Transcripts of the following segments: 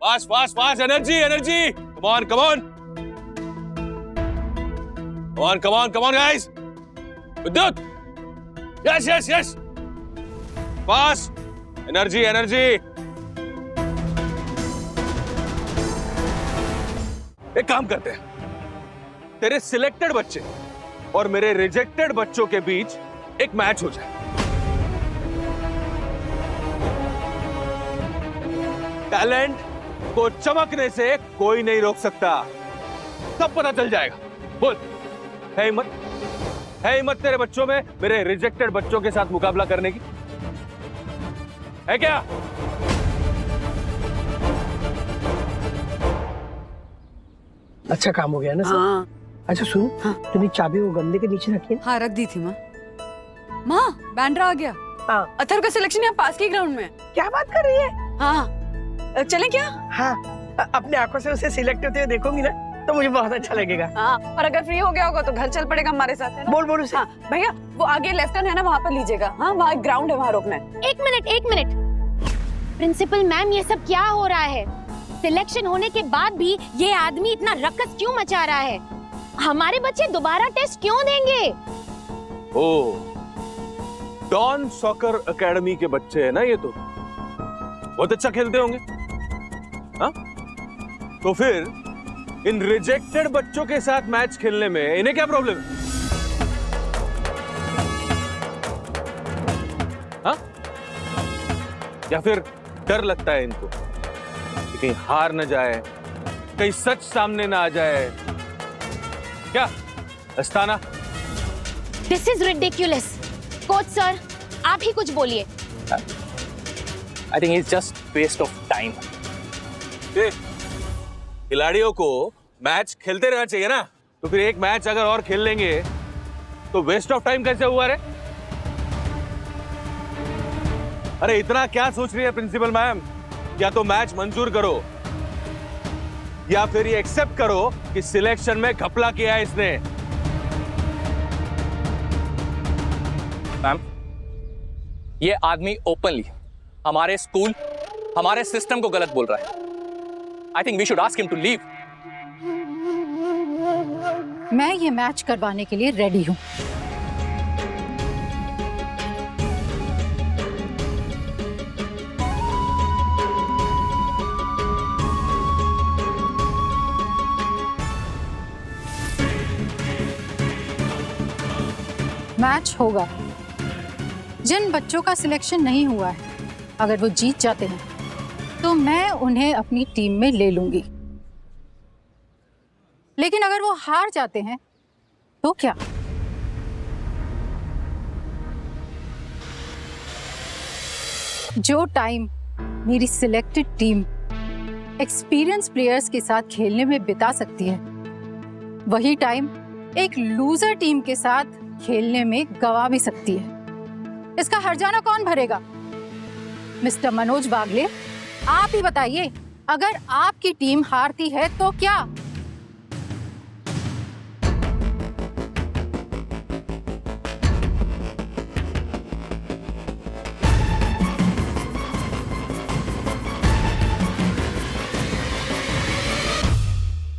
Fast, fast, fast. Energy, energy. Come on, come on. Come on, come on, come on, guys. Vidyut. Yes, yes, yes. Fast. Energy, energy. एक काम करते हैं, तेरे selected बच्चे और मेरे रिजेक्टेड बच्चों के बीच एक मैच हो जाए। टैलेंट को चमकने से कोई नहीं रोक सकता, सब पता चल जाएगा। बोल, है हिम्मत तेरे बच्चों में मेरे रिजेक्टेड बच्चों के साथ मुकाबला करने की? है क्या? अच्छा काम हो गया ना सर? हाँ। अच्छा सुनो, हाँ। तुमने चाबी वो गमले के नीचे रखी है? हाँ रख दी थी माँ। माँ बैंड्रा आ गया। हाँ। अथर्व का सिलेक्शन यहाँ पास के ग्राउंड में। क्या बात कर रही है? हाँ चलें क्या? हाँ, अपने आंखों से उसे सिलेक्ट होते हुए देखूंगी ना तो मुझे बहुत अच्छा लगेगा। हाँ और अगर फ्री हो गया होगा तो घर चल पड़ेगा हमारे साथ, है ना? बोल उसे। हाँ भैया वो आगे लेफ्ट टर्न है ना, वहाँ पर लीजिएगा। हाँ वहाँ ग्राउंड है, वहाँ रोकना है। एक मिनट प्रिंसिपल मैम, ये सब क्या हो रहा है? सिलेक्शन होने के बाद भी ये आदमी इतना रक्कस क्यों मचा रहा है? हमारे बच्चे दोबारा टेस्ट क्यों देंगे? ओ, डॉन सॉकर एकेडमी के बच्चे हैं ना ये, तो बहुत अच्छा खेलते होंगे। हाँ? तो फिर इन रिजेक्टेड बच्चों के साथ मैच खेलने में इन्हें क्या प्रॉब्लम है? हाँ? या फिर डर लगता है इनको कि कहीं हार न जाए, कहीं सच सामने ना आ जाए? क्या Astana? This is ridiculous. Coach sir, आप ही कुछ बोलिए। I think it's just waste of time. खिलाड़ियों को मैच खेलते रहना चाहिए ना, तो फिर एक मैच अगर और खेल लेंगे तो वेस्ट ऑफ टाइम कैसे हुआ रे? अरे इतना क्या सोच रही है प्रिंसिपल मैम? या तो मैच मंजूर करो या फिर ये एक्सेप्ट करो कि सिलेक्शन में घपला किया है इसने। मैम, ये आदमी ओपनली हमारे स्कूल, हमारे सिस्टम को गलत बोल रहा है। I think we should ask him to leave. मैं ये मैच करवाने के लिए रेडी हूँ। मैच होगा। जिन बच्चों का सिलेक्शन नहीं हुआ है, अगर वो जीत जाते हैं तो मैं उन्हें अपनी टीम में ले लूंगी, लेकिन अगर वो हार जाते हैं तो क्या? जो टाइम मेरी सिलेक्टेड टीम एक्सपीरियंस प्लेयर्स के साथ खेलने में बिता सकती है, वही टाइम एक लूजर टीम के साथ खेलने में गवा भी सकती है। इसका हर्जाना कौन भरेगा? मिस्टर मनोज बागले, आप ही बताइए, अगर आपकी टीम हारती है तो क्या?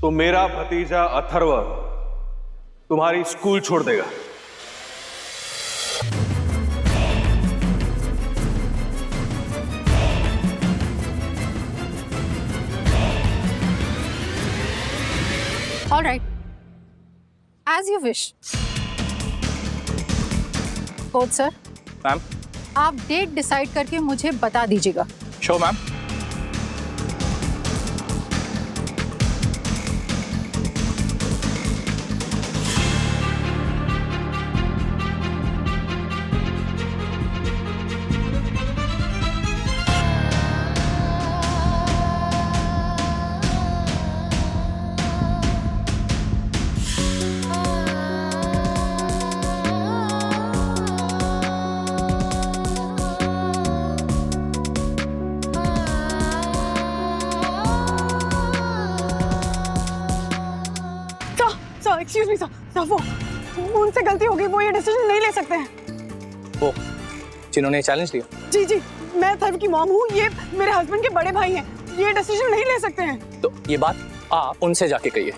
तो मेरा भतीजा अथर्व तुम्हारी स्कूल छोड़ देगा। All right, as you wish. Coach sir, ma'am, आप डेट डिसाइड करके मुझे बता दीजिएगा। Show ma'am. Excuse me sir, वो उनसे गलती हो गई, वो ये डिसीजन नहीं ले सकते हैं। वो जिन्होंने चैलेंज लिया? जी जी, मैं अथर्व की मॉम हूँ, ये मेरे हस्बैंड के बड़े भाई हैं। ये डिसीजन नहीं ले सकते हैं। तो ये बात आप उनसे जाके कहिए।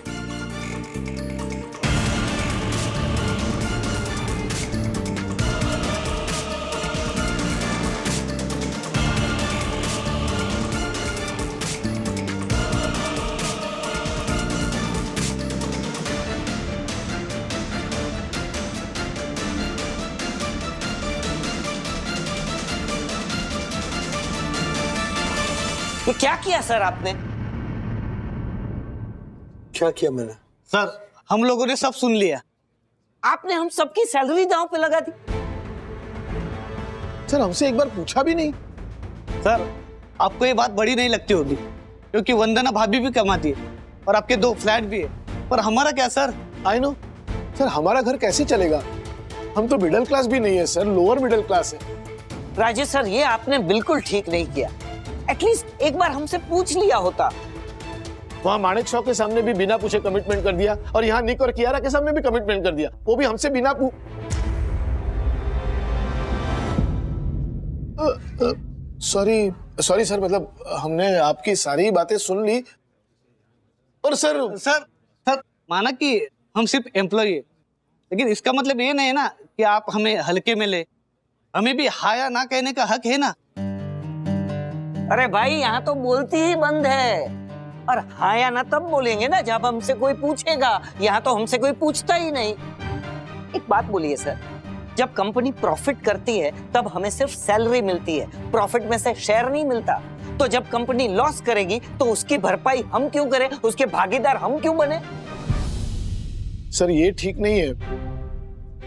ये क्या किया सर आपने? क्या किया मैंने? सर हम लोगों ने सब सुन लिया। आपने हम सबकी सैलरी दांव पे लगा दी। सर हमसे एक बार पूछा भी नहीं। सर आपको ये बात बड़ी नहीं लगती होगी क्योंकि वंदना भाभी भी कमाती है और आपके 2 फ्लैट भी है, पर हमारा क्या सर? आई नो सर, हमारा घर कैसे चलेगा? हम तो मिडिल क्लास भी नहीं है सर, लोअर मिडिल क्लास है। राजेश सर, ये आपने बिल्कुल ठीक नहीं किया। एटलीस्ट एक बार हमसे पूछ लिया होता। वहाँ माणिक शॉ के सामने भी बिना पूछे कमिटमेंट कर दिया और यहाँ निक और कियारा के सामने भी कमिटमेंट कर दिया, वो भी हमसे बिना सॉरी सर, मतलब हमने आपकी सारी बातें सुन ली। और सर माना कि हम सिर्फ एम्प्लॉय है, लेकिन इसका मतलब ये नहीं है ना कि आप हमें हल्के में ले। हमें भी हाँ या ना कहने का हक है ना। अरे भाई, यहाँ तो बोलती ही बंद है, और हाँ या ना तब बोलेंगे ना जब हमसे कोई पूछेगा। यहाँ तो हमसे कोई पूछता ही नहीं। एक बात बोलिए सर, जब कंपनी प्रॉफिट करती है तब हमें सिर्फ सैलरी मिलती है, प्रॉफिट में से शेयर नहीं मिलता। तो जब कंपनी लॉस करेगी तो उसकी भरपाई हम क्यों करें, उसके भागीदार हम क्यों बने? सर ये ठीक नहीं है।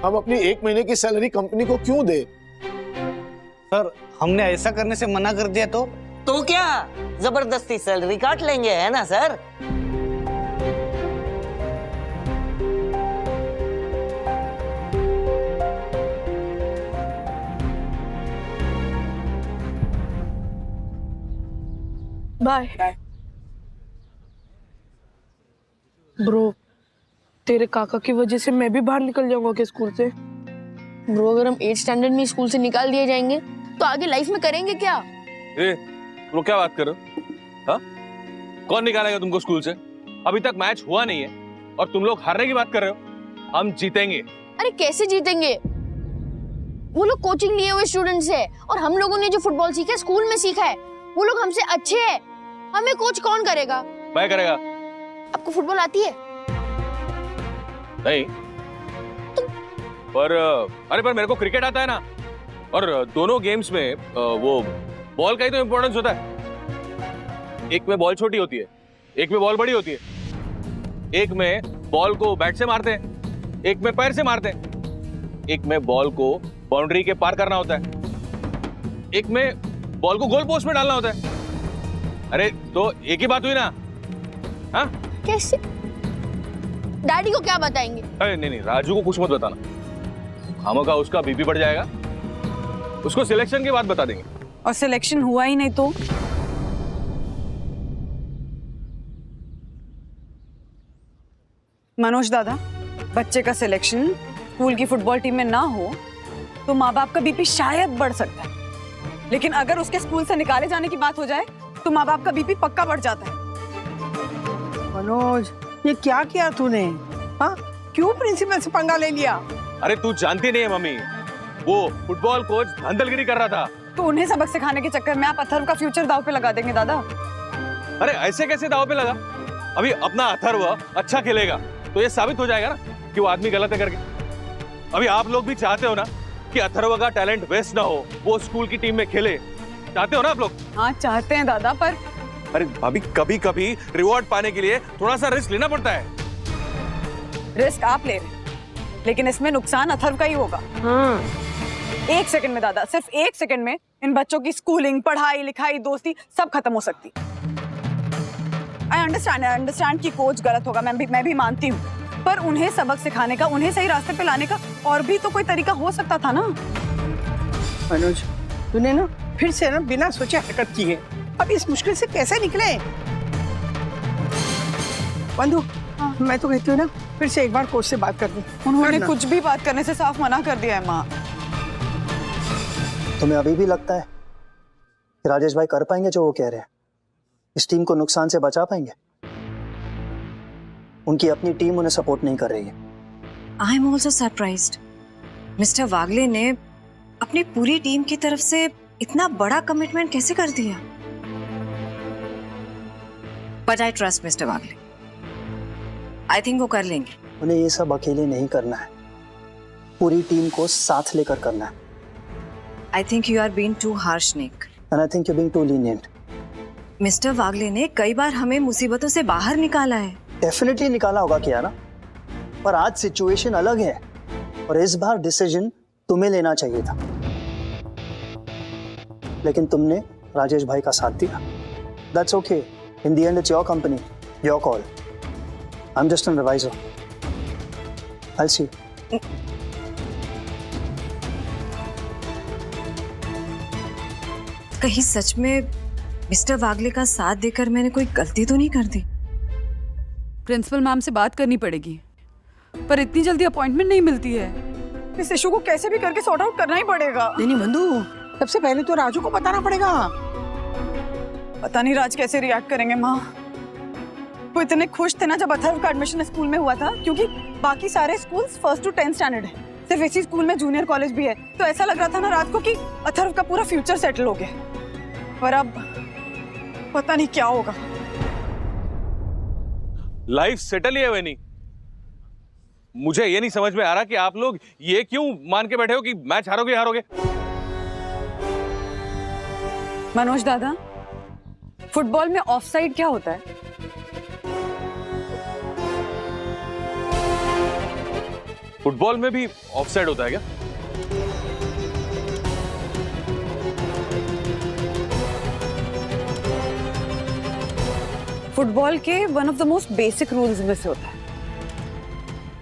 हम अपनी 1 महीने की सैलरी कंपनी को क्यों दे? सर हमने ऐसा करने से मना कर दिया तो क्या जबरदस्ती सैलरी काट लेंगे, है ना सर? Bye bro. तेरे काका की वजह से मैं भी बाहर निकल जाऊंगा के स्कूल से। ब्रो, अगर हम 8th स्टैंडर्ड में स्कूल से निकाल दिए जाएंगे तो आगे लाइफ में करेंगे क्या? तुम क्या बात कर रहे हो? हाँ? कौन निकालेगा तुमको स्कूल से? अभी तक मैच हुआ नहीं है और तुम लोग हारने की बात कर रहे हो। हम जीतेंगे। अरे कैसे जीतेंगे? वो लोग कोचिंग लिए हुए स्टूडेंट्स है और हम लोगों ने जो फुटबॉल सीखा है स्कूल में सीखा है, वो लोग हमसे अच्छे हैं। हमें कोच कौन करेगा? मैं करेगा। आपको फुटबॉल आती है? नहीं पर मेरे को क्रिकेट आता है ना। और दोनों गेम्स में वो बॉल का ही तो इंपॉर्टेंस होता है। एक में बॉल छोटी होती है, एक में बॉल बड़ी होती है। एक में बॉल को बैट से मारते हैं, एक में पैर से मारते हैं। एक में बॉल को बाउंड्री के पार करना होता है, एक में बॉल को गोल पोस्ट में डालना होता है। अरे तो एक ही बात हुई ना? हाँ? कैसे? डैडी को क्या बताएंगे? अरे नहीं, राजू को कुछ मत बताना। खामोखा उसका बीपी बढ़ जाएगा। उसको सिलेक्शन की बात बता देंगे। और सिलेक्शन हुआ ही नहीं तो? मनोज दादा, बच्चे का सिलेक्शन स्कूल की फुटबॉल टीम में ना हो तो माँ बाप का बीपी शायद बढ़ सकता है, लेकिन अगर उसके स्कूल से निकाले जाने की बात हो जाए तो माँ बाप का बीपी पक्का बढ़ जाता है। मनोज, ये क्या किया तूने? हाँ, क्यों प्रिंसिपल से पंगा ले लिया? अरे तू जानती नहीं है मम्मी, वो फुटबॉल कोच धांधलगिरी कर रहा था। तो उन्हें सबक सिखाने के चक्कर में आप अथर्व का फ्यूचर दांव पे लगा देंगे दादा। अरे ऐसे कैसे दांव पे लगा? अभी अपना अथर्व अच्छा खेलेगा तो ये साबित हो जाएगा ना कि वो आदमी गलत है करके। अभी आप लोग भी चाहते हो ना कि अथर्व का टैलेंट वेस्ट ना हो, वो स्कूल की टीम में खेले। चाहते हो ना आप लोग? हाँ चाहते हैं दादा, पर अरे भाभी, कभी कभी रिवॉर्ड पाने के लिए थोड़ा सा रिस्क लेना पड़ता है। रिस्क आप ले रहे हैं, लेकिन इसमें नुकसान अथर्व का ही होगा। 1 सेकंड में दादा, सिर्फ 1 सेकंड में इन बच्चों की स्कूलिंग, पढ़ाई लिखाई, दोस्ती सब खत्म हो सकती। आई अंडरस्टैंड कि कोच गलत होगा, मैं भी मानती हूँ, पर उन्हें सबक सिखाने का, उन्हें सही रास्ते पे लाने का और भी तो कोई तरीका हो सकता था ना। मनोज, तूने ना फिर से ना बिना सोचे हरकत की है। अब इस मुश्किल से कैसे निकले? बंधु, मैं तो कहती हूँ ना फिर से एक बार कोच से बात कर दूं। उन्होंने कुछ भी बात करने से साफ मना कर दिया है माँ। तुम्हें अभी भी लगता है कि राजेश भाई कर पाएंगे जो वो कह रहे हैं? इस टीम को नुकसान से बचा पाएंगे? उनकी अपनी टीम उन्हें सपोर्ट नहीं कर रही है। I am also surprised. Mister Wagle ने अपनी पूरी टीम की तरफ से इतना बड़ा कमिटमेंट कैसे कर दिया? But I trust mister Wagle. I think वो कर लेंगे। उन्हें ये सब अकेले नहीं करना है, पूरी टीम को साथ लेकर करना है। I think you are being too harsh, Nick. And I think you being too lenient. Mister Wagle ने कई बार हमें मुसीबतों से बाहर निकाला है। डेफिनेटली निकाला होगा कियारा, पर आज सिचुएशन अलग है और इस बार डिसीजन तुम्हें लेना चाहिए था, लेकिन तुमने राजेश भाई का साथ दिया। That's okay, in the end it's your company, your call. I am just an adviser. I see. कहीं सच में मिस्टर वागले का साथ देकर मैंने कोई गलती तो नहीं कर दी? प्रिंसिपल मैम से बात करनी पड़ेगी, पर इतनी जल्दी अपॉइंटमेंट नहीं मिलती है। इस इशू को कैसे भी करके सॉर्ट आउट करना ही पड़ेगा। नहीं बंधु, सबसे पहले तो राजू को बताना पड़ेगा। पता नहीं राज कैसे रिएक्ट करेंगे। माँ वो इतने खुश थे ना जब अथर्व का एडमिशन स्कूल में हुआ था, क्योंकि बाकी सारे schools 1st to 10th standard है, सिर्फ इसी स्कूल में जूनियर कॉलेज भी है। तो ऐसा लग रहा था ना राज को कि अथर्व का पूरा फ्यूचर सेटल हो गया, पर अब पता नहीं क्या होगा। लाइफ सेटल ही है वैनी। मुझे ये नहीं समझ में आ रहा कि आप लोग ये क्यों मान के बैठे हो कि मैच हारोगे हारोगे। मनोज दादा, फुटबॉल में ऑफसाइड क्या होता है? फुटबॉल में भी ऑफसाइड होता है क्या? फुटबॉल के one of the most basic rules में से होता है।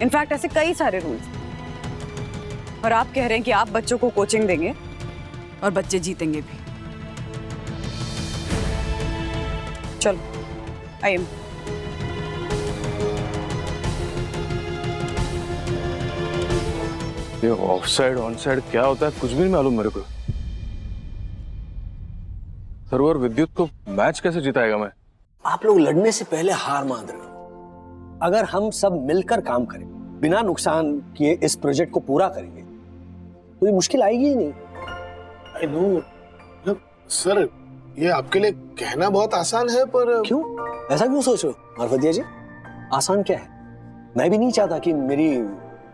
इनफैक्ट ऐसे कई सारे रूल्स, और आप कह रहे हैं कि आप बच्चों को कोचिंग देंगे और बच्चे जीतेंगे भी। चलो, आई एम। ये ऑफसाइड ऑनसाइड क्या होता है कुछ भी नहीं मालूम मेरे को। सरवर विद्युत को मैच कैसे जिताएगा मैं? आप लोग लड़ने से पहले हार मान रहे हो। अगर हम सब मिलकर काम करें, बिना नुकसान किए इस प्रोजेक्ट को पूरा करेंगे, तो ये मुश्किल आएगी ही नहीं। आई नो सर, ये आपके लिए कहना बहुत आसान है, पर क्यों ऐसा क्यों सोच रहे हो मार्फतिया जी? आसान क्या है? मैं भी नहीं चाहता कि मेरी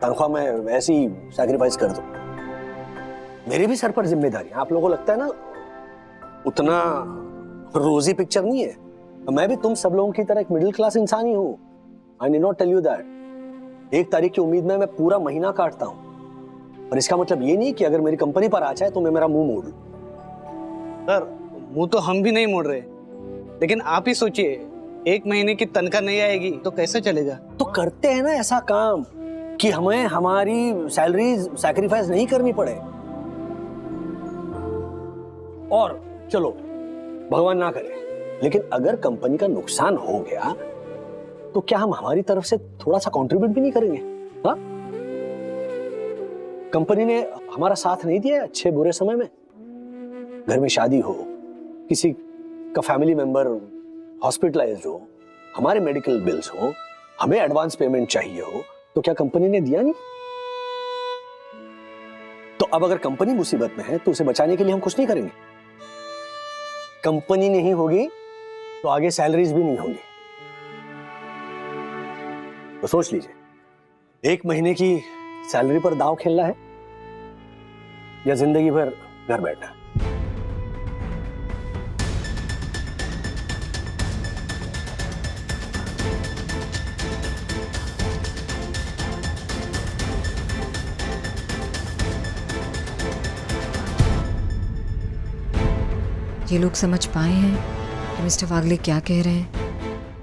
तनख्वाह में ऐसी सैक्रिफाइस कर दूं। मेरे भी सर पर जिम्मेदारी। आप लोगों को लगता है ना उतना रोजी पिक्चर नहीं है। मैं भी तुम सब लोगों की तरह एक मिडिल क्लास इंसान ही हूँ। I need not tell you that. 1 तारीख की उम्मीद में मैं पूरा महीना काटता हूँ, पर इसका मतलब ये नहीं कि अगर मेरी कंपनी पर आ जाए तो मैं मेरा मुंह मोड़ लूं। सर, मुंह तो हम भी नहीं मोड़ रहे, लेकिन आप ही सोचिए, 1 महीने की तनख्वाह नहीं आएगी तो कैसे चलेगा? तो करते हैं ना ऐसा काम कि हमें हमारी सैलरी सैक्रिफाइस नहीं करनी पड़े। और चलो भगवान ना करे, लेकिन अगर कंपनी का नुकसान हो गया तो क्या हम हमारी तरफ से थोड़ा सा कंट्रीब्यूट भी नहीं करेंगे? हाँ, कंपनी ने हमारा साथ नहीं दिया अच्छे बुरे समय में। घर में शादी हो, किसी का फैमिली मेंबर हॉस्पिटलाइज्ड हो, हमारे मेडिकल बिल्स हो, हमें एडवांस पेमेंट चाहिए हो, तो क्या कंपनी ने दिया नहीं? तो अब अगर कंपनी मुसीबत में है तो उसे बचाने के लिए हम कुछ नहीं करेंगे। कंपनी नहीं होगी तो आगे सैलरीज भी नहीं होंगी। तो सोच लीजिए, 1 महीने की सैलरी पर दांव खेलना है या जिंदगी भर घर बैठना है? ये लोग समझ पाए हैं कि मिस्टर वागले क्या कह रहे हैं?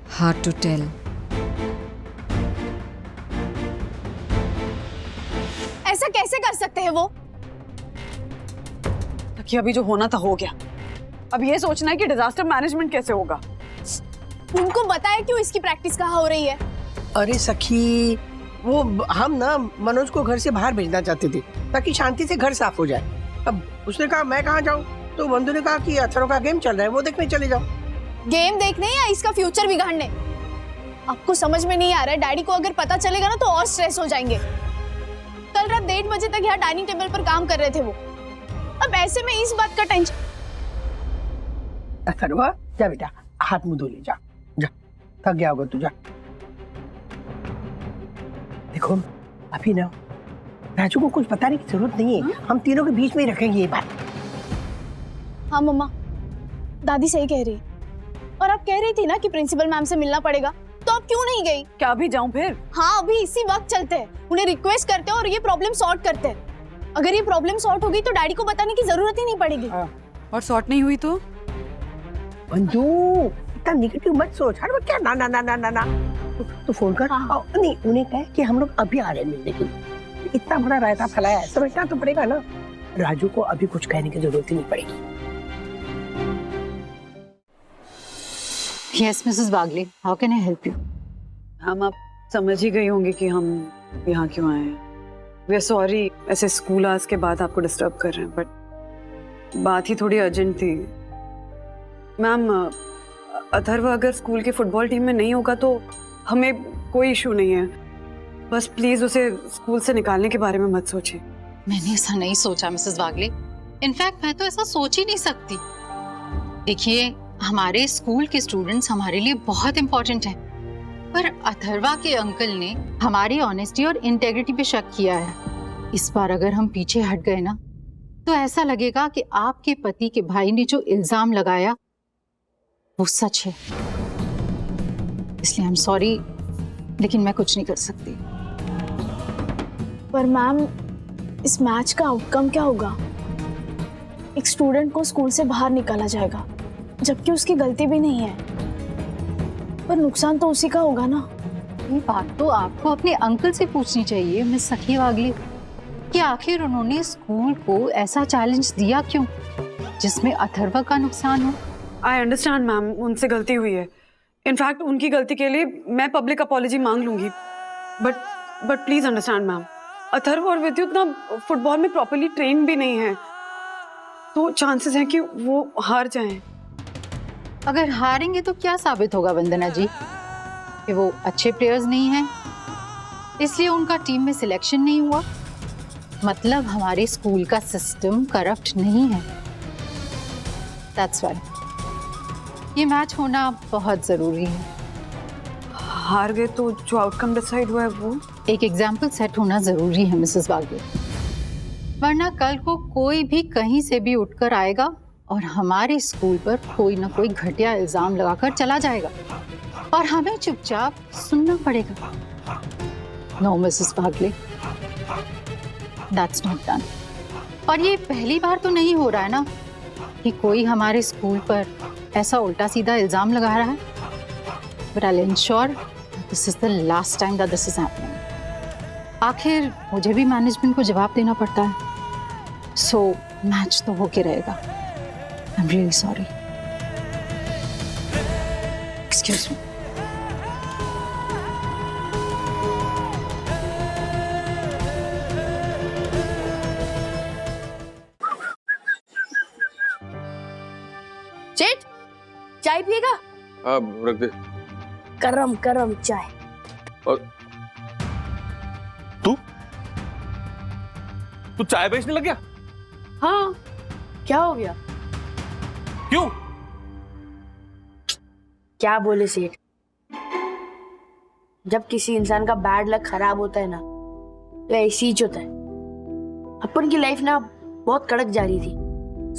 Hard to tell. ऐसा कैसे कर सकते हैं वो? कि अभी जो होना था हो गया। अब ये सोचना है कि डिजास्टर मैनेजमेंट कैसे होगा। उनको बताया क्यों इसकी प्रैक्टिस कहाँ हो रही है? अरे सखी, वो हम ना मनोज को घर से बाहर भेजना चाहते थे ताकि शांति से घर साफ हो जाए। अब उसने कहा मैं कहाँ जाऊँ, तो बंधु ने कहा कि अथर्व का गेम चल रहा है, वो देखने चले जाओ। गेम देखने या इसका फ्यूचर बिगाड़ने? आपको समझ में नहीं आ रहा है, डैडी को अगर पता चलेगा ना तो और स्ट्रेस हो जाएंगे। कल रात 1:30 बजे तक यहाँ डाइनिंग टेबल पर काम कर रहे थे वो। अब ऐसे में इस बात का टेंशन। अथर्वा जा बेटा, हाथ मुंह धो ले, जा जा, थक गया होगा तू, जा। देखो अभी ना राजू को कुछ बताने की जरूरत नहीं है, हम तीनों के बीच में ही रखेंगे ये बात। हाँ मम्मा, दादी सही कह रही। और आप कह रही थी ना कि प्रिंसिपल मैम से मिलना पड़ेगा, तो आप क्यों नहीं गई? क्या अभी जाऊं फिर? हाँ अभी इसी वक्त चलते हैं, उन्हें रिक्वेस्ट करते हैं और ये प्रॉब्लम सॉर्ट करते हैं। अगर ये प्रॉब्लम सॉर्ट होगी तो डैडी को बताने की जरूरत ही नहीं पड़ेगी। और सॉर्ट नहीं हुई तो? मंजू इतना नेगेटिव मत सोच। हर वक्त क्या ना ना ना ना ना ना। तू फोन कर। हाँ। नहीं उन्हें कहे कि हम लोग अभी आ रहे हैं मिलने के लिए। इतना बड़ा रायता फैलाया है, समझना तो पड़ेगा ना। राजू को अभी कुछ कहने की जरूरत ही नहीं पड़ेगी। Yes, Mrs. Bagley. How can I help you? हम आप समझ ही गई होंगी कि हम यहाँ क्यों आए हैं। We are sorry ऐसे स्कूल आवर्स के बाद आपको डिस्टर्ब कर रहे हैं, बट बात ही थोड़ी अर्जेंट थी। मैम, अथर्व अगर स्कूल के फुटबॉल टीम में नहीं होगा तो हमें कोई इशू नहीं है। बस प्लीज उसे स्कूल से निकालने के बारे में मत सोचिए। मैंने ऐसा नहीं सोचा मिसेस बागले। इनफैक्ट मैं तो ऐसा सोच ही नहीं सकती। देखिए, हमारे स्कूल के स्टूडेंट्स हमारे लिए बहुत इंपॉर्टेंट हैं, पर अथर्वा के अंकल ने हमारी ऑनेस्टी और इंटेग्रिटी पे शक किया है। इस बार अगर हम पीछे हट गए ना तो ऐसा लगेगा कि आपके पति के भाई ने जो इल्जाम लगाया वो सच है। इसलिए आई एम सॉरी, लेकिन मैं कुछ नहीं कर सकती। पर मैम, इस मैच का आउटकम क्या होगा? एक स्टूडेंट को स्कूल से बाहर निकाला जाएगा, जबकि उसकी गलती भी नहीं है, पर नुकसान तो उसी का होगा ना। ये बात तो आपको अपने अंकल से पूछनी चाहिए मिस सखी बागले, कि आखिर उन्होंने स्कूल को ऐसा चैलेंज दिया क्यों जिसमें अथर्वा का नुकसान हो। आई अंडरस्टैंड मैम, उनसे गलती हुई है। इनफैक्ट उनकी गलती के लिए मैं पब्लिक अपॉलॉजी मांग लूंगी, but please understand ma'am, Atharva और विद्युत ना फुटबॉल में प्रॉपर्ली ट्रेन भी नहीं है, तो चांसेस हैं कि वो हार जाएं। अगर हारेंगे तो क्या साबित होगा वंदना जी? कि वो अच्छे प्लेयर्स नहीं हैं, इसलिए उनका टीम में सिलेक्शन नहीं हुआ। मतलब हमारे स्कूल का सिस्टम करप्ट नहीं है। दैट्स व्हाई ये मैच होना बहुत जरूरी है। हार गए तो जो आउटकम डिसाइड हुआ है वो एक एग्जाम्पल सेट होना जरूरी है मिसेस बागले, वरना कल को कोई भी कहीं से भी उठकर आएगा और हमारे स्कूल पर कोई ना कोई घटिया इल्जाम लगाकर चला जाएगा और हमें चुपचाप सुनना पड़ेगा। No Mrs Bagle, that's not done. और ये पहली बार तो नहीं हो रहा है ना कि कोई हमारे स्कूल पर ऐसा उल्टा सीधा इल्जाम लगा रहा है, but I will ensure this is the last time that this is happening. आखिर मुझे भी मैनेजमेंट को जवाब देना पड़ता है, सो मैच तो होके रहेगा। I am really sorry. Excuse me. जेठ, चाय पिएगा? अब रख दे। गरम गरम चाय। और तू चाय बेचने लग गया? हाँ, क्या हो गया? क्यों? क्या बोले सेठ, जब किसी इंसान का बैड लक खराब होता है ना तो ऐसे ही होता है। अपन की लाइफ ना बहुत कड़क जा रही थी,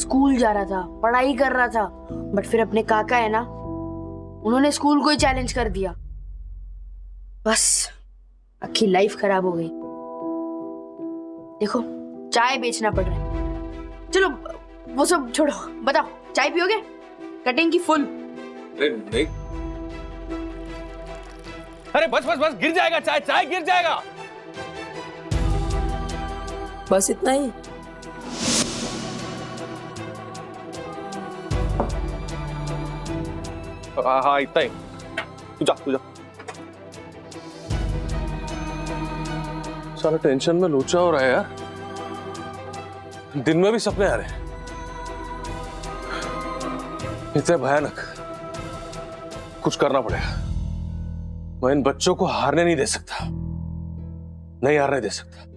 स्कूल जा रहा था, पढ़ाई कर रहा था, बट फिर अपने काका है ना, उन्होंने स्कूल को ही चैलेंज कर दिया। बस आखिर लाइफ खराब हो गई। देखो चाय बेचना पड़ रहा है। चलो वो सब छोड़ो, बताओ चाय पियोगे? कटिंग की फुल। नहीं। अरे बस बस बस, गिर जाएगा चाय, चाय गिर जाएगा। बस इतना ही? हाँ इतना ही। तू जा, तू जा। सारा टेंशन में लोचा हो रहा है यार, दिन में भी सपने आ रहे हैं, इतने भयानक। कुछ करना पड़ेगा। मैं इन बच्चों को हारने नहीं दे सकता, नहीं हारने दे सकता।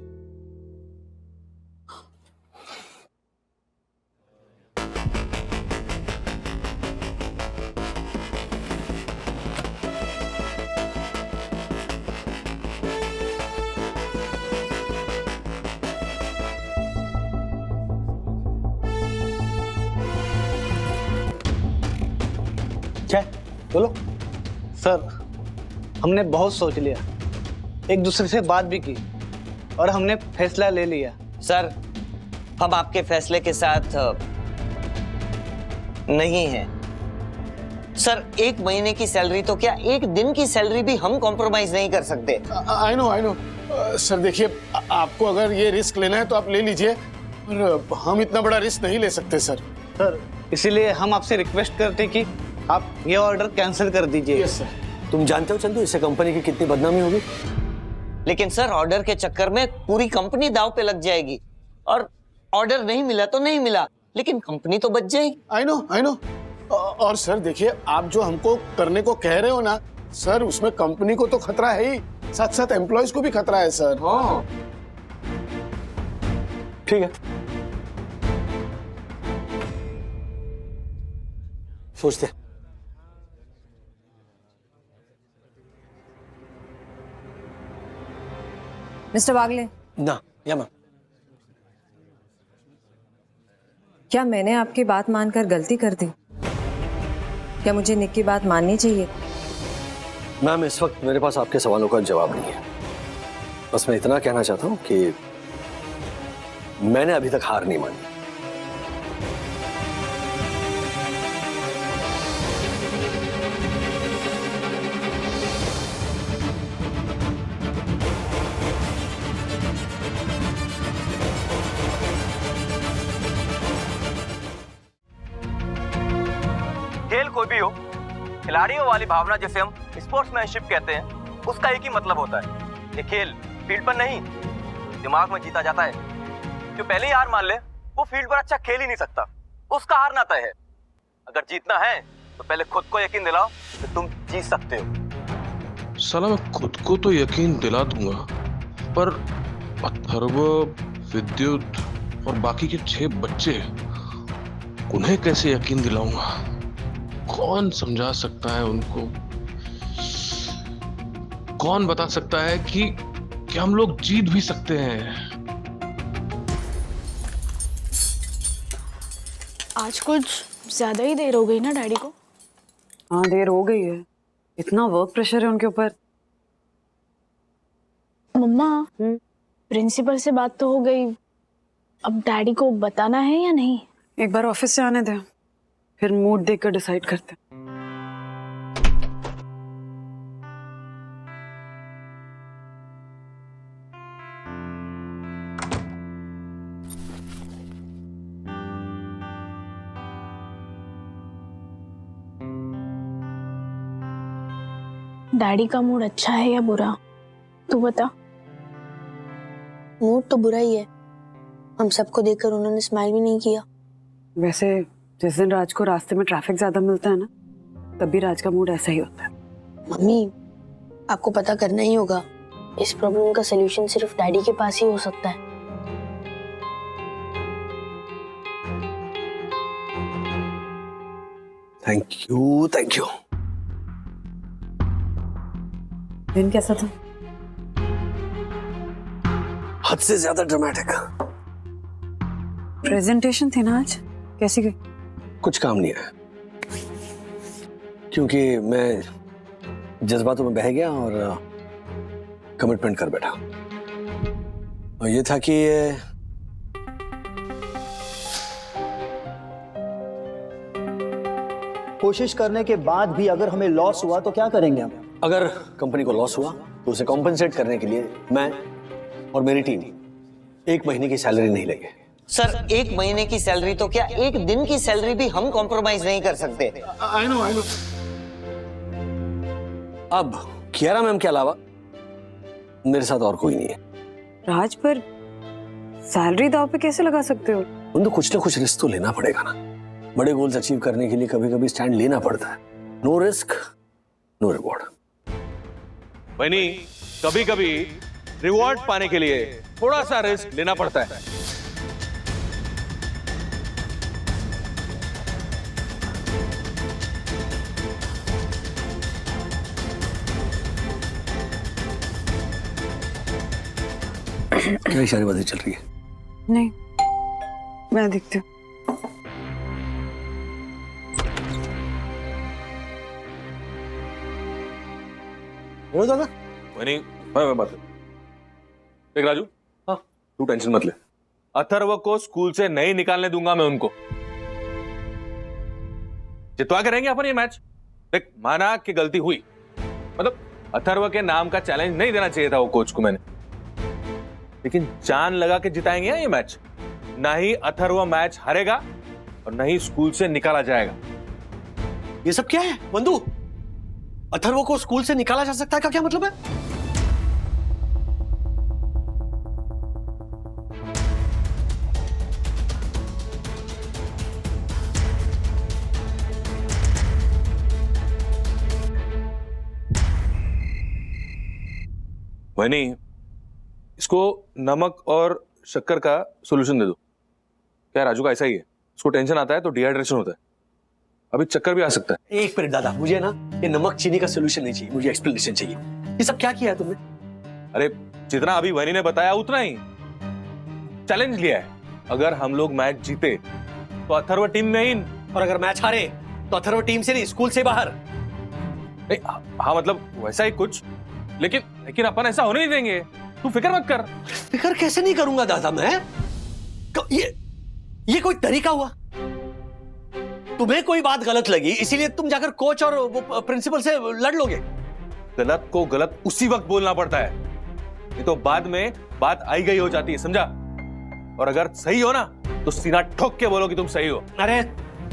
क्या बोलो सर, हमने बहुत सोच लिया, एक दूसरे से बात भी की और हमने फैसला ले लिया। सर, हम आपके फैसले के साथ नहीं हैं। सर, 1 महीने की सैलरी तो क्या 1 दिन की सैलरी भी हम कॉम्प्रोमाइज नहीं कर सकते। आई नो सर, देखिए आपको अगर ये रिस्क लेना है तो आप ले लीजिए, पर हम इतना बड़ा रिस्क नहीं ले सकते सर। सर, इसीलिए हम आपसे रिक्वेस्ट करते कि आप ये ऑर्डर कैंसिल कर दीजिए। Yes sir. तुम जानते हो चंदू, इससे कंपनी की कितनी बदनामी होगी? लेकिन सर, ऑर्डर के चक्कर में पूरी कंपनी दांव पे लग जाएगी, और ऑर्डर नहीं मिला तो नहीं मिला, लेकिन कंपनी तो बच जाएगी। I know. और सर देखिए, आप जो हमको करने को कह रहे हो ना सर, उसमें कंपनी को तो खतरा है ही, साथ साथ एम्प्लॉयज को भी खतरा है सर। हाँ। ठीक है, सोचते। मिस्टर वागले, ना या मैम, क्या मैंने आपकी बात मानकर गलती कर दी? क्या मुझे निक की बात माननी चाहिए? मैम इस वक्त मेरे पास आपके सवालों का जवाब नहीं है। बस मैं इतना कहना चाहता हूँ कि मैंने अभी तक हार नहीं मानी। खेल कोई भी हो, खिलाड़ियों वाली भावना जिसे हम स्पोर्ट्समैनशिप कहते हैं, उसका एक ही मतलब होता है। ये खेल फील्ड पर नहीं, दिमाग में जीता जाता है। जो पहले ही हार मान ले, वो फील्ड पर अच्छा खेल ही नहीं सकता, उसका हारना तय है। अगर जीतना है तो पहले खुद को यकीन दिलाओ कि तुम जीत सकते हो। साला मैं खुद को तो यकीन दिला दूंगा, पर अथर्व, विद्युत और बाकी के 6 बच्चे, उन्हें कैसे यकीन दिलाऊंगा? कौन समझा सकता है उनको? कौन बता सकता है कि हम लोग जीत भी सकते हैं? आज कुछ ज्यादा ही देर हो गई ना डैडी को। हाँ, देर हो गई है, इतना वर्क प्रेशर है उनके ऊपर। मम्मा, प्रिंसिपल से बात तो हो गई, अब डैडी को बताना है या नहीं? एक बार ऑफिस से आने दे, फिर मूड देखकर डिसाइड करते। डैडी का मूड अच्छा है या बुरा, तू बता। मूड तो बुरा ही है, हम सबको देखकर उन्होंने स्माइल भी नहीं किया। वैसे जिस दिन राज को रास्ते में ट्रैफिक ज्यादा मिलता है ना, तभी राज का मूड ऐसा ही होता है। मम्मी, आपको पता करना ही होगा, इस प्रॉब्लम का सलूशन सिर्फ डैडी के पास ही हो सकता है। Thank you. दिन कैसा था? हद से ज्यादा ड्रामेटिक। प्रेजेंटेशन थी ना आज, कैसी गई? कुछ काम नहीं आया, क्योंकि मैं जज्बातों में बह गया और कमिटमेंट कर बैठा। और ये था कि कोशिश करने के बाद भी अगर हमें लॉस हुआ तो क्या करेंगे हम? अगर कंपनी को लॉस हुआ तो उसे कॉम्पेंसेट करने के लिए मैं और मेरी टीम 1 महीने की सैलरी नहीं लेंगे। सर, 1 महीने की सैलरी तो क्या 1 दिन की सैलरी भी हम कॉम्प्रोमाइज नहीं कर सकते। I know. अब कियारा मैम के अलावा मेरे साथ और कोई नहीं है। राज, पर सैलरी दांव पे कैसे लगा सकते हो? उनको कुछ ना कुछ रिस्क तो लेना पड़ेगा ना। बड़े गोल्स अचीव करने के लिए कभी कभी स्टैंड लेना पड़ता है। No risk no reward. वही कभी कभी रिवॉर्ड पाने के लिए थोड़ा सा रिस्क लेना पड़ता है। क्या इशारेबाजी चल रही है? नहीं, मैं देखती हूँ। बोलो दादा। वही मैं बात देख राजू, हाँ तू टेंशन मत ले, अथर्व को स्कूल से नहीं निकालने दूंगा मैं उनको। जितवा के रहेंगे अपन ये मैच। देख, माना कि गलती हुई, मतलब अथर्व के नाम का चैलेंज नहीं देना चाहिए था वो कोच को मैंने, लेकिन जान लगा के जिताएंगे ये मैच। ना ही अथर्व मैच हारेगा और ना ही स्कूल से निकाला जाएगा। ये सब क्या है बंधु? अथर्व को स्कूल से निकाला जा सकता है का क्या मतलब है? वही नहीं, इसको नमक और शक्कर का सॉल्यूशन दे दो। क्या राजू का ऐसा ही है, उसको टेंशन आता है तो डिहाइड्रेशन होता है, अभी चक्कर भी आ सकता है। एक मिनट दादा, मुझे ना ये नमक चीनी का सॉल्यूशन नहीं चाहिए, मुझे एक्सप्लेनेशन चाहिए। ये सब क्या किया है तुमने? अरे जितना अभी वनी ने बताया उतना ही चैलेंज लिया है। अगर हम लोग मैच जीते तो अथर्व टीम में इन, और अगर मैच हारे तो अथर्व टीम से नहीं, स्कूल से बाहर। हाँ मतलब वैसा ही कुछ, लेकिन अपन ऐसा होने नहीं देंगे, तू फिक्र मत कर। फिक्र कैसे नहीं करूंगा दादा मैं? ये कोई तरीका हुआ? तुम्हें कोई बात गलत लगी इसीलिए तुम जाकर कोच और वो प्रिंसिपल से लड़ लोगे? गलत को गलत उसी वक्त बोलना पड़ता है, नहीं तो बाद में बात आई गई हो जाती है, समझा? और अगर सही हो ना तो सीना ठोक के बोलो कि तुम सही हो। अरे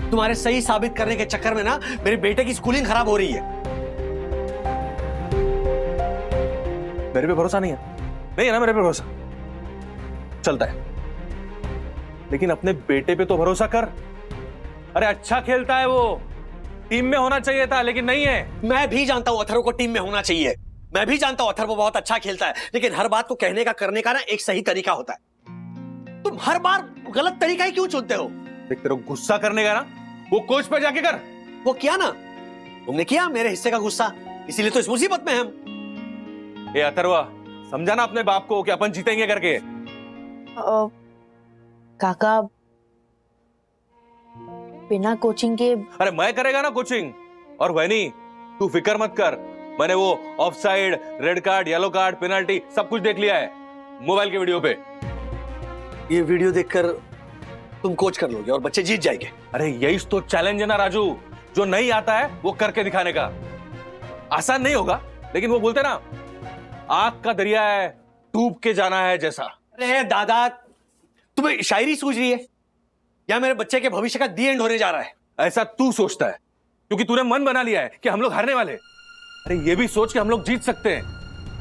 तुम्हारे सही साबित करने के चक्कर में ना मेरे बेटे की स्कूलिंग खराब हो रही है। मेरे पे भरोसा नहीं है? नहीं है ना मेरे पे भरोसा? चलता है, लेकिन अपने बेटे पे तो भरोसा कर। अरे अच्छा खेलता है वो, टीम में होना चाहिए था लेकिन नहीं है। मैं भी जानता हूं अथर्व को टीम में होना चाहिए, मैं भी जानता हूं अथर्व बहुत अच्छा खेलता है, लेकिन हर बात को कहने का करने का ना एक सही तरीका होता है। तुम हर बार गलत तरीका ही क्यों चुनते हो? देख, तेरे को गुस्सा करने का ना वो कोच पे जाके कर। वो किया ना तुमने, किया मेरे हिस्से का गुस्सा, इसीलिए तो इस मुसीबत में हम। ए अथर्व, समझाना अपने बाप को कि अपन जीतेंगे करके। काका बिना कोचिंग के। अरे मैं करेगा ना कोचिंग, और वह नहीं, तू फिक्र मत कर, मैंने वो of side, red card, yellow card, penalty सब कुछ देख लिया है मोबाइल के वीडियो पे। ये वीडियो देखकर तुम कोच कर लोगे और बच्चे जीत जाएंगे। अरे यही तो चैलेंज है ना राजू, जो नहीं आता है वो करके दिखाने का। आसान नहीं होगा, लेकिन वो बोलते ना आग का दरिया है, डूब के जाना है जैसा। अरे दादा, तुम्हें शायरी सूझ रही है या मेरे बच्चे के भविष्य का दी एंड होने जा रहा है? ऐसा तू सोचता है क्योंकि तूने मन बना लिया है कि हम लोग हारने वाले। अरे ये भी सोच कि हम लोग जीत सकते हैं।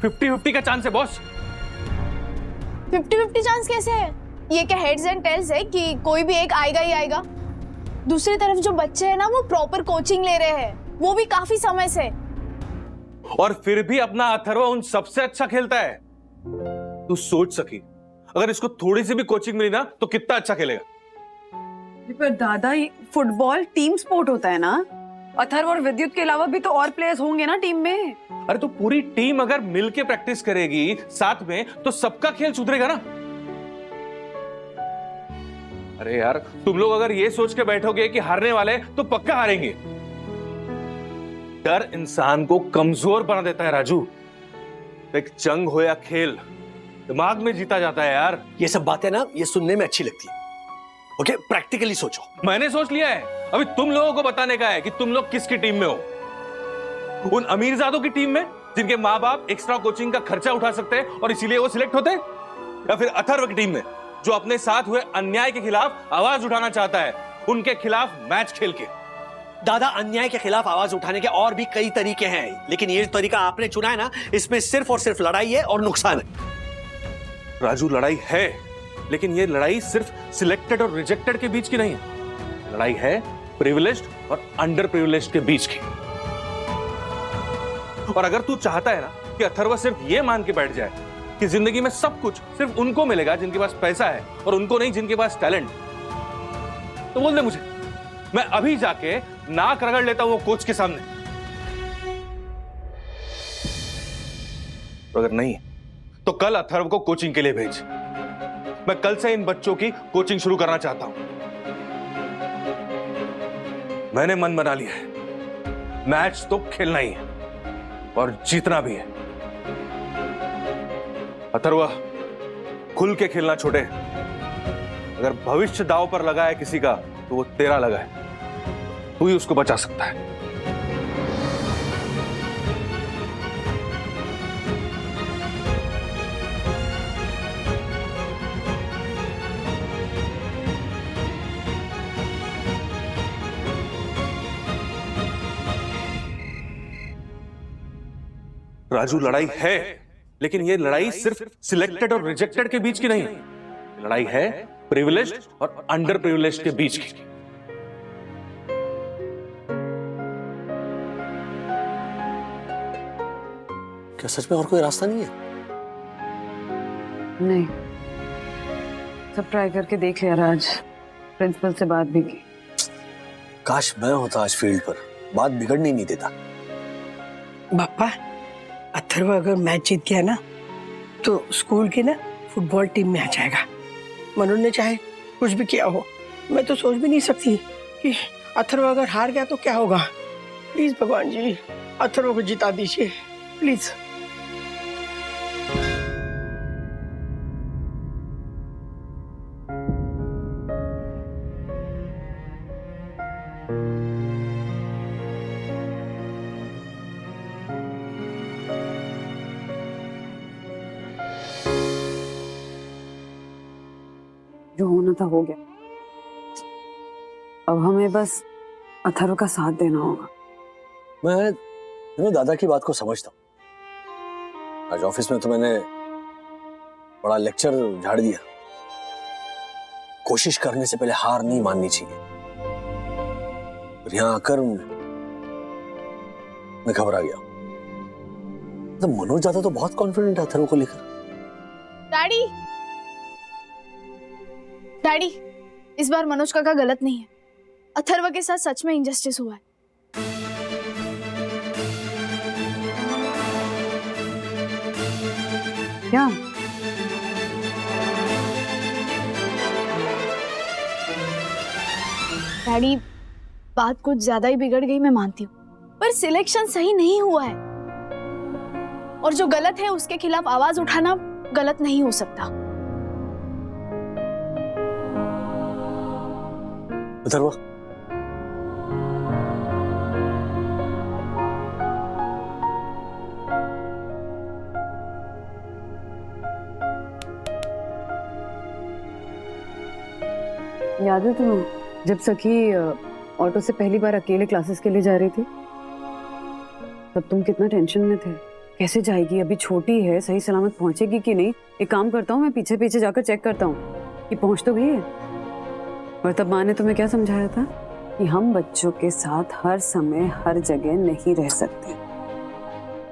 50-50 का चांस है बॉस। 50-50 चांस कैसे है? ये क्या हेड्स एंड टेल्स है कि कोई भी एक आएगा ही आएगा? दूसरी तरफ जो बच्चे हैं ना वो प्रॉपर कोचिंग ले रहे हैं, वो भी काफी समय से, और फिर भी अपना अथर्व उन सबसे अच्छा खेलता है। तू सोच सकी अगर इसको थोड़ी सी भी कोचिंग मिली ना तो कितना अच्छा खेलेगा। पर दादा, फुटबॉल टीम स्पोर्ट होता है ना, अथर्व और विद्युत के अलावा भी तो और प्लेयर्स होंगे ना टीम में। अरे तो पूरी टीम अगर मिलके प्रैक्टिस करेगी साथ में तो सबका खेल सुधरेगा ना। अरे यार, तुम लोग अगर ये सोच के बैठोगे कि हारने वाले तो पक्का हारेंगे। डर इंसान को कमजोर बना देता है राजू। एक जंग हो या खेल, दिमाग में जीता जाता है यार। ये सब बातें ना ये सुनने में अच्छी लगती है, ओके? प्रैक्टिकली सोचो। मैंने सोच लिया है, अभी तुम लोगों को बताने का है कि तुम लोग किसकी टीम में हो। उन अमीरजादों की टीम में जिनके माँ बाप एक्स्ट्रा कोचिंग का खर्चा उठा सकते हैं और इसीलिए वो सिलेक्ट होते हैं, या फिर अथर्व की टीम में जो अपने साथ हुए अन्याय के खिलाफ आवाज उठाना चाहता है, उनके खिलाफ मैच खेल के। दादा, अन्याय के खिलाफ आवाज उठाने के और भी कई तरीके हैं, लेकिन ये तरीका आपने चुना है ना, इसमें सिर्फ और सिर्फ लड़ाई है और नुकसान है। राजू, लड़ाई है, लेकिन ये लड़ाई सिर्फ सिलेक्टेड और रिजेक्टेड के बीच की नहीं है। लड़ाई है प्रिविलेज्ड और अंडर प्रिविलेज्ड के बीच की। और अगर तू चाहता है ना कि अथर्व सिर्फ ये मान के बैठ जाए कि जिंदगी में सब कुछ सिर्फ उनको मिलेगा जिनके पास पैसा है और उनको नहीं जिनके पास टैलेंट, तो बोल दे मुझे, मैं अभी जाके नाक रगड़ लेता हूं वो कोच के सामने। अगर नहीं तो कल अथर्व को कोचिंग के लिए भेज। मैं कल से इन बच्चों की कोचिंग शुरू करना चाहता हूं। मैंने मन बना लिया है, मैच तो खेलना ही है और जीतना भी है। अथर्व, खुल के खेलना छोटे। अगर भविष्य दांव पर लगा है किसी का तो वो तेरा लगा है, तू ही उसको बचा सकता है। राजू, लड़ाई है, लेकिन ये लड़ाई सिर्फ सिलेक्टेड और रिजेक्टेड के बीच की नहीं, लड़ाई है प्रिविलेज्ड और अंडर प्रिविलेज्ड के बीच की। क्या सच में और कोई रास्ता नहीं है? नहीं, सब ट्राई करके देख लिया राज, प्रिंसिपल से बात भी की। काश मैं होता आज फील्ड पर, बात बिगड़ने नहीं देता। पापा, अथर्व अगर मैच जीत गया ना तो स्कूल की ना फुटबॉल टीम में आ जाएगा। मनोज ने चाहे कुछ भी किया हो, मैं तो सोच भी नहीं सकती कि अथर्व अगर हार गया तो क्या होगा। प्लीज भगवान जी, अथर्व को जिता दीजिए प्लीज। जो होना था हो गया, अब हमें बस अथर्व का साथ देना होगा। मैं दादा की बात को समझता हूँ। आज ऑफिस में तो मैंने बड़ा लेक्चर झाड़ दिया। कोशिश करने से पहले हार नहीं माननी चाहिए। और यहाँ आकर मैं घबरा गया। तो मनोज दादा तो बहुत कॉन्फिडेंट है अथर्व को लेकर। डैडी, डैडी, इस बार मनोज काका गलत नहीं है। अथर्व के साथ सच में इंजस्टिस हुआ है। क्या? डैडी, बात कुछ ज्यादा ही बिगड़ गई, मैं मानती हूँ, पर सिलेक्शन सही नहीं हुआ है और जो गलत है उसके खिलाफ आवाज उठाना गलत नहीं हो सकता। अथर्व, याद है तुम्हें जब सखी ऑटो से पहली बार अकेले क्लासेस के लिए जा रही थी, तब तुम कितना टेंशन में थे। कैसे जाएगी, अभी छोटी है, सही सलामत पहुंचेगी कि नहीं। एक काम करता हूँ, मैं पीछे पीछे जाकर चेक करता हूँ कि पहुंच तो गई है। और तब माँ ने तुम्हें क्या समझाया था कि हम बच्चों के साथ हर समय हर जगह नहीं रह सकते।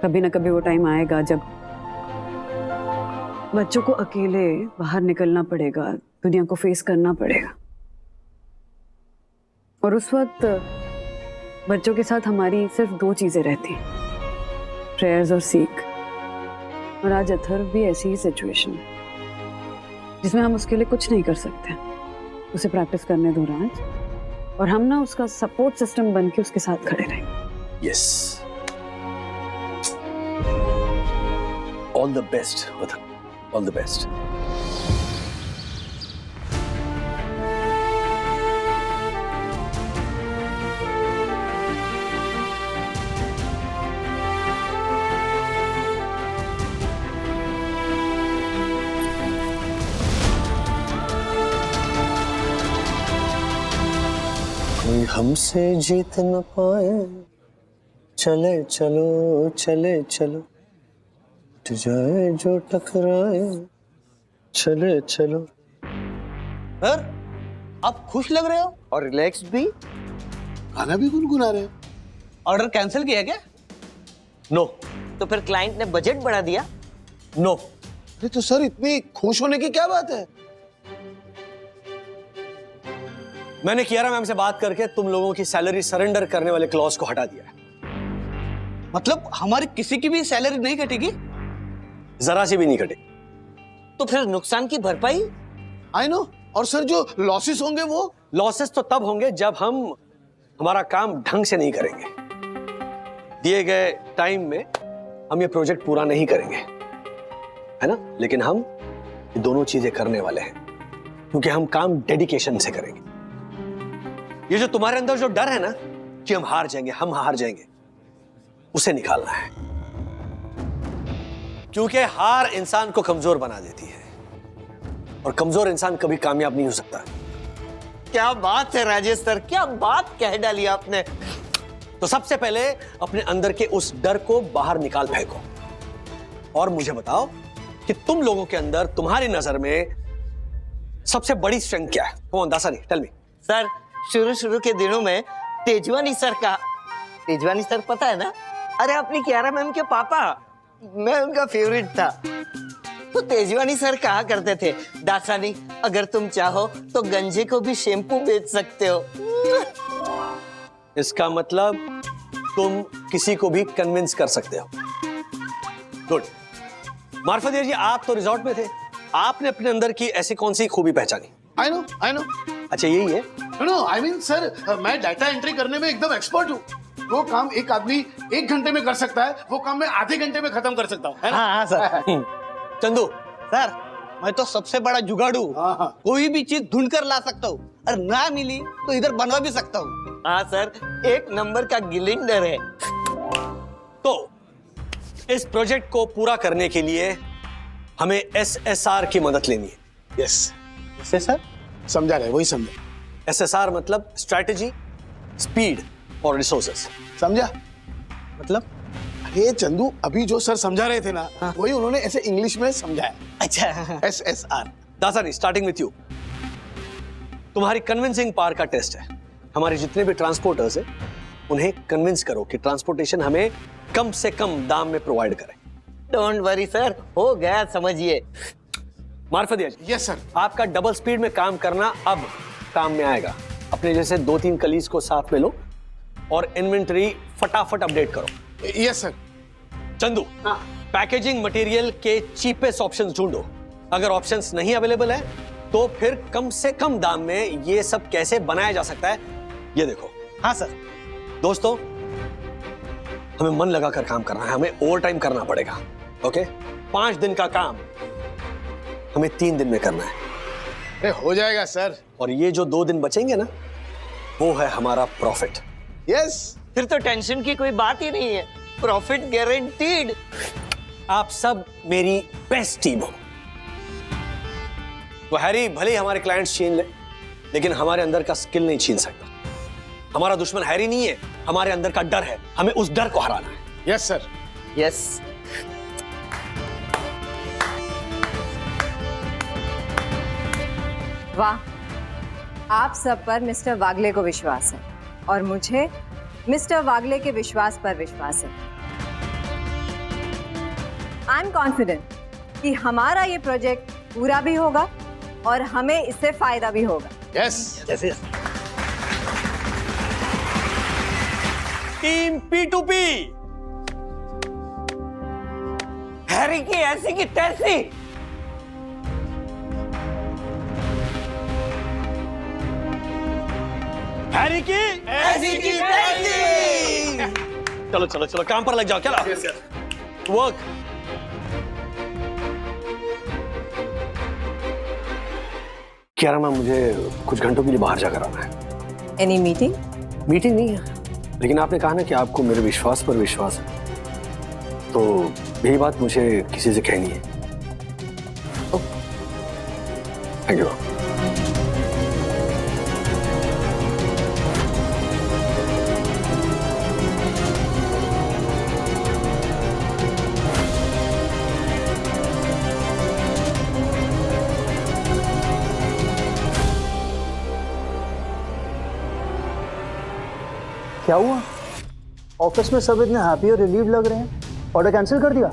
कभी ना कभी वो टाइम आएगा जब बच्चों को अकेले बाहर निकलना पड़ेगा, दुनिया को फेस करना पड़ेगा। और उस वक्त बच्चों के साथ हमारी सिर्फ दो चीजें रहती, प्रेयर्स और सीख। और आज अथर्व भी ऐसी ही सिचुएशन है जिसमें हम उसके लिए कुछ नहीं कर सकते। उसे प्रैक्टिस करने दो राज, और हम ना उसका सपोर्ट सिस्टम बन के उसके साथ खड़े रहेंगे। Yes, all the best Atharva, all the best. कोई हमसे जीत न पाए, चले चलो चले चलो, टूट जाए जो टकराए, चले चलो। सर, आप खुश लग रहे हो और रिलैक्स भी। गाना भी गुनगुना रहे हैं। ऑर्डर कैंसिल किया क्या? नो। तो फिर क्लाइंट ने बजट बढ़ा दिया? नो। अरे तो सर इतनी खुश होने की क्या बात है? मैंने कियारा मैम से बात करके तुम लोगों की सैलरी सरेंडर करने वाले क्लॉज को हटा दिया है। मतलब हमारी किसी की भी सैलरी नहीं कटेगी? जरा सी भी नहीं कटेगी। तो फिर नुकसान की भरपाई? I know. और सर जो लॉसेस होंगे वो? लॉसेस तो तब होंगे जब हम हमारा काम ढंग से नहीं करेंगे। दिए गए टाइम में हम ये प्रोजेक्ट पूरा नहीं करेंगे, है ना? लेकिन हम ये दोनों चीजें करने वाले हैं क्योंकि हम काम डेडिकेशन से करेंगे। ये जो तुम्हारे अंदर जो डर है ना कि हम हार जाएंगे, उसे निकालना है, क्योंकि हार इंसान को कमजोर बना देती है और कमजोर इंसान कभी कामयाब नहीं हो सकता। क्या बात है राजेश सर, क्या बात कह डाली आपने। तो सबसे पहले अपने अंदर के उस डर को बाहर निकाल फेंको और मुझे बताओ कि तुम लोगों के अंदर तुम्हारी नजर में सबसे बड़ी स्ट्रेंथ क्या है? कौन दासानी टेल मी। सर शुरू के दिनों में तेजवानी सर पता है ना? अरे अपनी कियारा मैम के पापा, मैं उनका फेवरेट था। तो तेजवानी सर कहा करते थे, दासानी अगर तुम चाहो तो गंजे को भी शैम्पू बेच सकते हो। इसका मतलब तुम किसी को भी कन्विंस कर सकते हो। गुड। मार्फत जी, आप तो रिजॉर्ट में थे, आपने अपने अंदर की ऐसी कौन सी खूबी पहचानी? I know. अच्छा यही है? नो आई मीन सर, मैं डाटा एंट्री करने में एकदम एक्सपर्ट हूँ। वो काम एक आदमी 1 घंटे में कर सकता है, वो काम मैं आधे घंटे में खत्म कर सकता हूँ, है ना? हाँ सर। चंदू सर, मैं तो सबसे बड़ा जुगाड़ू। कोई भी चीज ढूंढ कर ला सकता हूँ और ना मिली तो इधर बनवा भी सकता हूँ। हाँ सर, 1 नंबर का गिलिंडर है। तो इस प्रोजेक्ट को पूरा करने के लिए हमें SSR की मदद लेनी है। यस सर, समझा रहे, वही समझा। SSR मतलब स्ट्रैटेजी, स्पीड और रिसोर्सेस। समझा? मतलब? अरे चंदू, अभी जो सर समझा रहे थे ना, वही उन्होंने ऐसे इंग्लिश में समझाया। अच्छा। SSR। Dasani, starting with you. तुम्हारी कन्विंसिंग पावर का टेस्ट है। हमारे जितने भी ट्रांसपोर्टर्स हैं उन्हें कन्विंस करो कि ट्रांसपोर्टेशन हमें कम से कम दाम में प्रोवाइड करें। डोंट वरी सर, हो गया, समझिए। मार्फत जी। Yes sir. आपका डबल स्पीड में काम करना अब काम में आएगा। अपने जैसे 2-3 कलीग्स को साथ में लो और इन्वेंटरी फटाफट अपडेट करो। Yes sir. Chandu, packaging material के चीपेस्ट ऑप्शंस ढूंढो। अगर ऑप्शंस नहीं अवेलेबल है तो फिर कम से कम दाम में ये सब कैसे बनाया जा सकता है ये देखो। हाँ सर। दोस्तों, हमें मन लगाकर काम करना है, हमें ओवर टाइम करना पड़ेगा। ओके? 5 दिन का काम हमें 3 दिन में करना है। अरे हो जाएगा सर। और ये जो 2 दिन बचेंगे ना, वो है हमारा प्रॉफिट। यस। फिर तो टेंशन की कोई बात ही नहीं है, प्रॉफिट गारंटीड। आप सब मेरी बेस्ट टीम हो। वो हैरी भले ही हमारे क्लाइंट्स छीन ले, लेकिन हमारे अंदर का स्किल नहीं छीन सकता। हमारा दुश्मन हैरी नहीं है, हमारे अंदर का डर है। हमें उस डर को हराना है। Yes sir. यस। वाह, आप सब पर मिस्टर वागले को विश्वास है और मुझे मिस्टर वागले के विश्वास पर विश्वास है। आई एम कॉन्फिडेंट कि हमारा ये प्रोजेक्ट पूरा भी होगा और हमें इससे फायदा भी होगा। यस। Team P2P। हैरी की ऐसी की तैसी। हैरी की ऐसी की तैसी। चलो चलो चलो, काम पर लग जाओ। क्या वर्क। कियारा मैम, मुझे कुछ घंटों के लिए बाहर जाकर आना है। Any meeting? मीटिंग नहीं है, लेकिन आपने कहा ना कि आपको मेरे विश्वास पर विश्वास है, तो यही बात मुझे किसी से कहनी है। Thank you. क्या हुआ? ऑफिस में सब इतने हैप्पी और रिलीव लग रहे हैं, ऑर्डर कैंसिल कर दिया?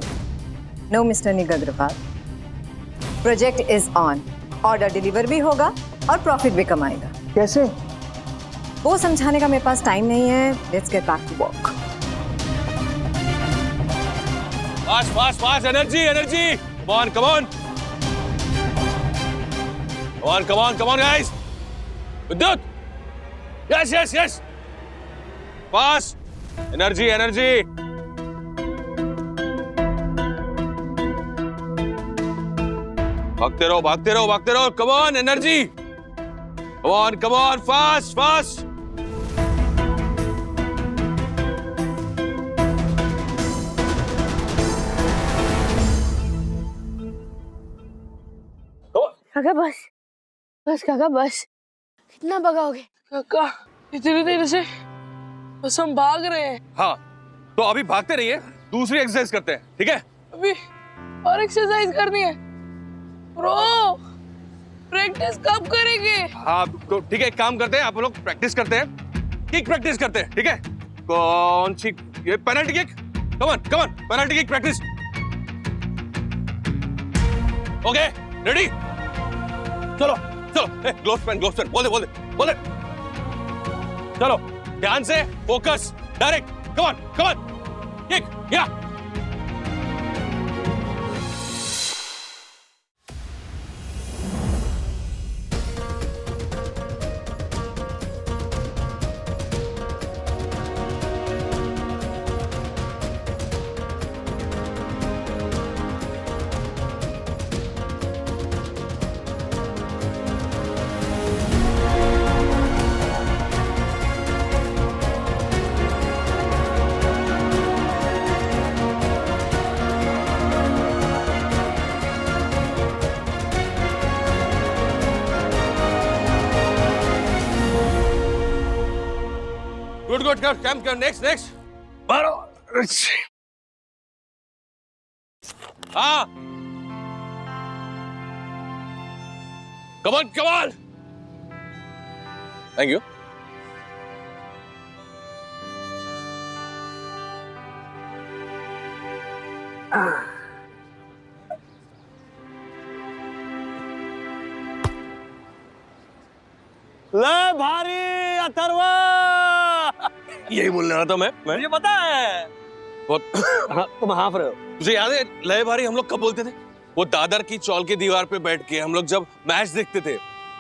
नो मिस्टर निगग्रपाल, project is on, order deliver भी होगा और प्रॉफिट भी कमाएगा। कैसे? वो समझाने का मेरे पास टाइम नहीं है। Let's get back to work. Fast fast fast, energy energy, come on come on come on come on come on guys, Vidyut, yes yes yes, fast, energy energy. भागते रहो भागते रहो भागते रहो, come on energy, come on fast fast. काका बस बस काका बस, कितना भगाओगे? काका इतनी देर से बस हम भाग रहे हैं। हाँ तो अभी भागते रहिए, दूसरी एक्सरसाइज करते हैं, ठीक है? अभी और एक्सरसाइज करनी है ब्रो, प्रैक्टिस कब करेंगे? हाँ तो ठीक है, एक काम करते हैं, आप लोग प्रैक्टिस करते हैं, किक प्रैक्टिस करते हैं, ठीक है? कौन सी? ये penalty kick, come on penalty kick practice. Okay ready, चलो चलो, ग्लोव्स पहन बोल दे, चलो ध्यान से, focus, direct, come on kick, या गुड, कम नेक्स्ट मारो। हाँ कम ऑन, थैंक यू। ले भारी अथर्वा, यही बोलने रहा था मैं मुझे पता है। तुम हाफ रहे हो। तुझे याद है लय भारी हम लोग कब बोलते थे? वो दादर की चौल की दीवार पे बैठ के हम लोग जब मैच देखते थे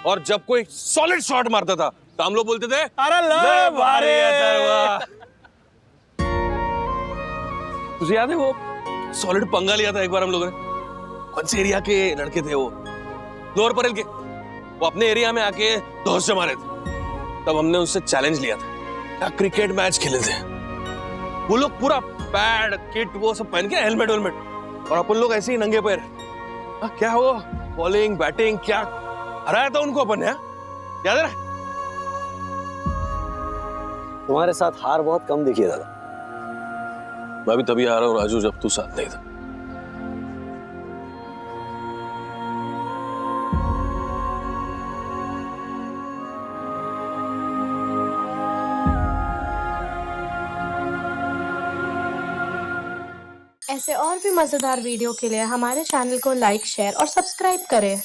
और जब कोई सॉलिड शॉट मारता था तो हम लोग बोलते थे अरे लय भारी अथर्वा। तुझे याद है वो सॉलिड पंगा लिया था एक बार हम लोगों ने? कौन से एरिया के लड़के थे वो? लोअर परेल के। वो अपने एरिया में आके दोस्त जमा रहे थे, तब हमने उससे चैलेंज लिया था, क्या क्रिकेट मैच खेले थे। वो लोग पूरा पैड किट वो सब पहन के, हेलमेट वेलमेट, और अपन लोग ऐसे ही नंगे पैर। क्या वो बॉलिंग बैटिंग क्या हराया था उनको अपन ने, याद है? तुम्हारे साथ हार बहुत कम दिखी है दादा। मैं भी तभी हारा हूं राजू जब तू साथ नहीं था। ऐसे और भी मजेदार वीडियो के लिए हमारे चैनल को लाइक, शेयर और सब्सक्राइब करें।